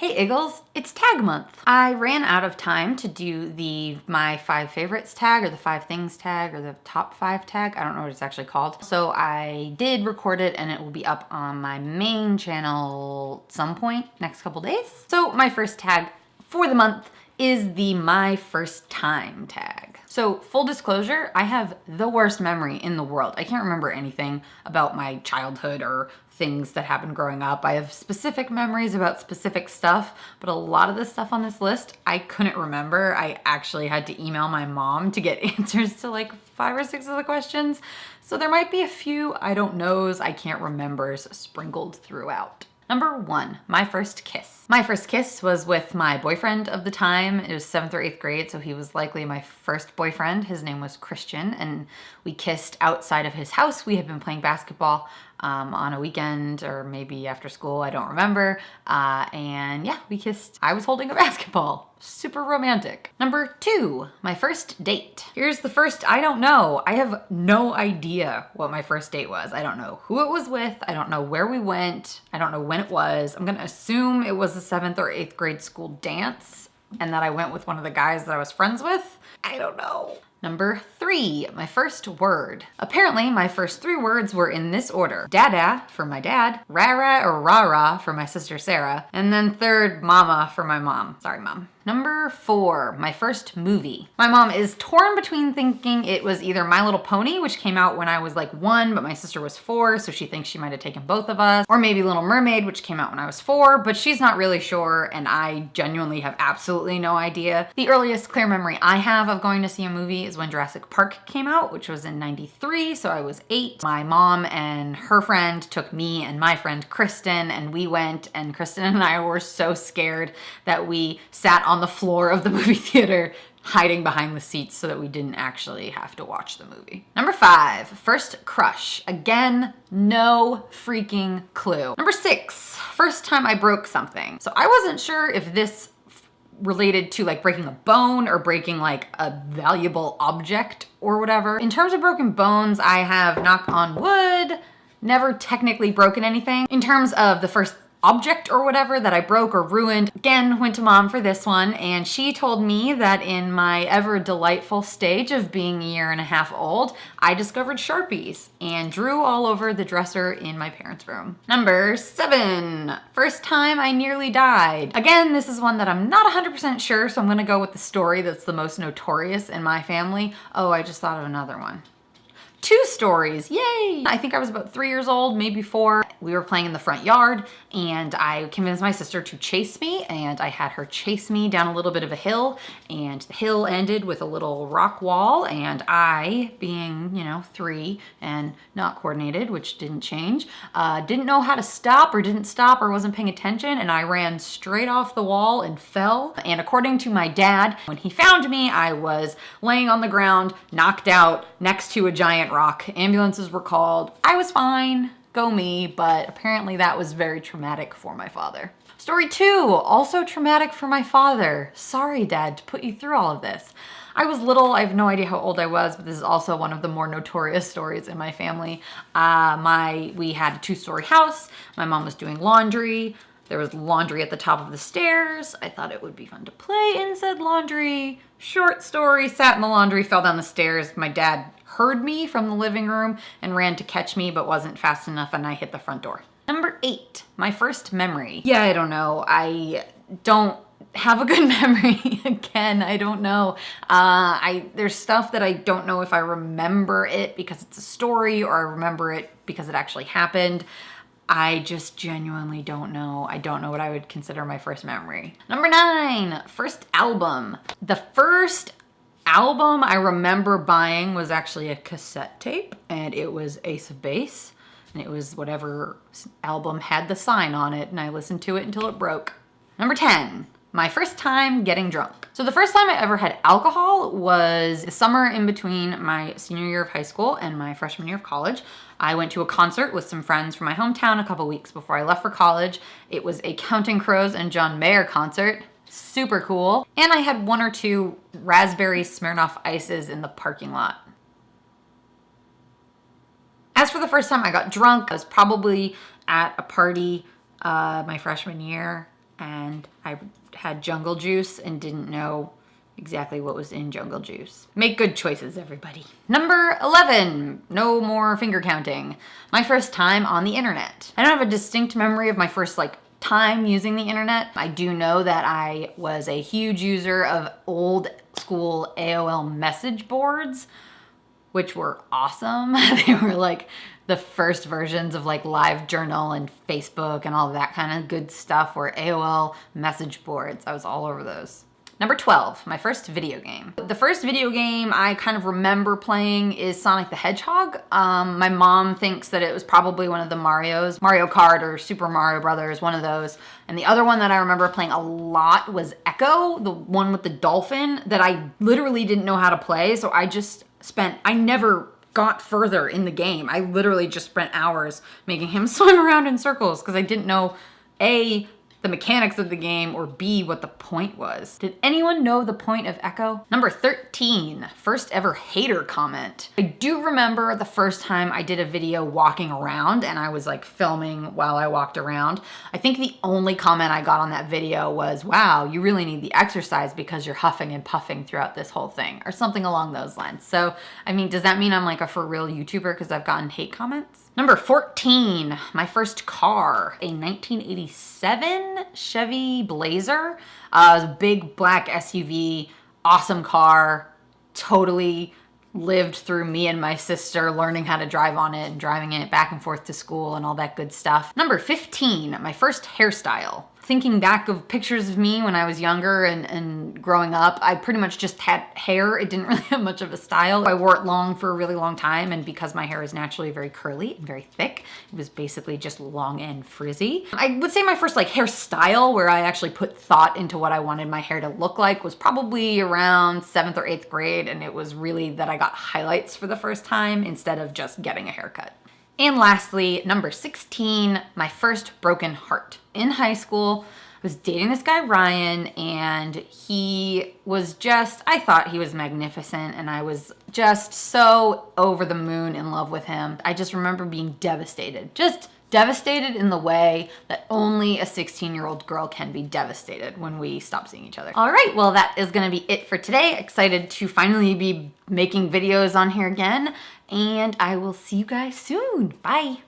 Hey Iggles, it's tag month. I ran out of time to do the my 5 favorites tag or the 5 things tag or the top 5 tag. I don't know what it's actually called. So I did record it and it will be up on my main channel at some point next couple days. So my first tag for the month is the my first time tag. So full disclosure, I have the worst memory in the world. I can't remember anything about my childhood or things that happened growing up. I have specific memories about specific stuff, but a lot of the stuff on this list, I couldn't remember. I actually had to email my mom to get answers to like 5 or 6 of the questions. So there might be a few I don't knows, I can't remembers sprinkled throughout. Number 1, my first kiss. My first kiss was with my boyfriend of the time. It was 7th or 8th grade, so he was likely my first boyfriend. His name was Christian, and we kissed outside of his house. We had been playing basketball on a weekend or maybe after school, I don't remember. And yeah, we kissed. I was holding a basketball. Super romantic. Number 2, my first date. Here's the first I don't know. I have no idea what my first date was. I don't know who it was with. I don't know where we went. I don't know when it was. I'm gonna assume it was the 7th or 8th grade school dance and that I went with one of the guys that I was friends with. I don't know. Number 3, my first word. Apparently, my first 3 words were in this order. Dada for my dad, rara or rara for my sister Sarah, and then third, mama for my mom. Sorry, mom. Number 4, my first movie. My mom is torn between thinking it was either My Little Pony, which came out when I was like 1, but my sister was 4, so she thinks she might have taken both of us, or maybe Little Mermaid, which came out when I was 4, but she's not really sure, and I genuinely have absolutely no idea. The earliest clear memory I have of going to see a movie is when Jurassic Park came out, which was in '93, so I was 8. My mom and her friend took me and my friend Kristen, and we went, and Kristen and I were so scared that we sat on the floor of the movie theater hiding behind the seats so that we didn't actually have to watch the movie. Number 5, first crush. Again, no freaking clue. Number 6, first time I broke something. So I wasn't sure if this related to like breaking a bone or breaking like a valuable object or whatever. In terms of broken bones, I have, knock on wood, never technically broken anything. In terms of the first object or whatever that I broke or ruined, again, went to mom for this one, and she told me that in my ever delightful stage of being a year and a half old, I discovered Sharpies and drew all over the dresser in my parents' room. Number 7, first time I nearly died. Again, this is one that I'm not 100% sure, so I'm gonna go with the story that's the most notorious in my family. Oh, I just thought of another one. 2 stories, yay! I think I was about 3 years old, maybe 4. We were playing in the front yard and I convinced my sister to chase me, and I had her chase me down a little bit of a hill, and the hill ended with a little rock wall, and I, being, 3 and not coordinated, which didn't change, didn't know how to stop or didn't stop or wasn't paying attention, and I ran straight off the wall and fell. And according to my dad, when he found me, I was laying on the ground, knocked out next to a giant rock. Ambulances were called. I was fine, go me, but apparently that was very traumatic for my father. Story 2, also traumatic for my father. Sorry, Dad, to put you through all of this. I was little, I have no idea how old I was, but this is also one of the more notorious stories in my family. We had a 2-story house. My mom was doing laundry. There was laundry at the top of the stairs. I thought it would be fun to play in said laundry. Short story, sat in the laundry, fell down the stairs. My dad heard me from the living room and ran to catch me, but wasn't fast enough, and I hit the front door. Number 8, my first memory. Yeah, I don't know. I don't have a good memory. Again, I don't know. There's stuff that I don't know if I remember it because it's a story or I remember it because it actually happened. I just genuinely don't know. I don't know what I would consider my first memory. Number 9, first album. The first album I remember buying was actually a cassette tape, and it was Ace of Base, and it was whatever album had the sign on it, and I listened to it until it broke. Number 10, my first time getting drunk. So the first time I ever had alcohol was the summer in between my senior year of high school and my freshman year of college. I went to a concert with some friends from my hometown a couple weeks before I left for college. It was a Counting Crows and John Mayer concert. Super cool. And I had 1 or 2 raspberry Smirnoff ices in the parking lot. As for the first time I got drunk, I was probably at a party my freshman year, and I had jungle juice and didn't know exactly what was in jungle juice. Make good choices, everybody. Number 11, no more finger counting. My first time on the internet. I don't have a distinct memory of my first time using the internet. I do know that I was a huge user of old school AOL message boards, which were awesome. They were the first versions of LiveJournal and Facebook and all that kind of good stuff, were AOL message boards. I was all over those. Number 12, my first video game. The first video game I kind of remember playing is Sonic the Hedgehog. My mom thinks that it was probably one of the Marios, Mario Kart or Super Mario Brothers, one of those. And the other one that I remember playing a lot was Echo, the one with the dolphin that I literally didn't know how to play. So I never got further in the game. I literally just spent hours making him swim around in circles because I didn't know A, the mechanics of the game, or B, what the point was. Did anyone know the point of Echo? Number 13, first ever hater comment. I do remember the first time I did a video walking around and I was filming while I walked around. I think the only comment I got on that video was, wow, you really need the exercise because you're huffing and puffing throughout this whole thing, or something along those lines. So, I mean, does that mean I'm a for real YouTuber because I've gotten hate comments? Number 14, my first car, a 1987 Chevy Blazer. It was a big black SUV, awesome car, totally lived through me and my sister learning how to drive on it and driving it back and forth to school and all that good stuff. Number 15, my first hairstyle. Thinking back of pictures of me when I was younger and growing up, I pretty much just had hair. It didn't really have much of a style. I wore it long for a really long time, and because my hair is naturally very curly and very thick, it was basically just long and frizzy. I would say my first hairstyle where I actually put thought into what I wanted my hair to look like was probably around 7th or 8th grade, and it was really that I got highlights for the first time instead of just getting a haircut. And lastly, number 16, my first broken heart. In high school, I was dating this guy, Ryan, and he was I thought he was magnificent, and I was just so over the moon in love with him. I just remember being devastated. Just devastated in the way that only a 16-year-old girl can be devastated when we stop seeing each other. All right, well, that is gonna be it for today. Excited to finally be making videos on here again, and I will see you guys soon. Bye.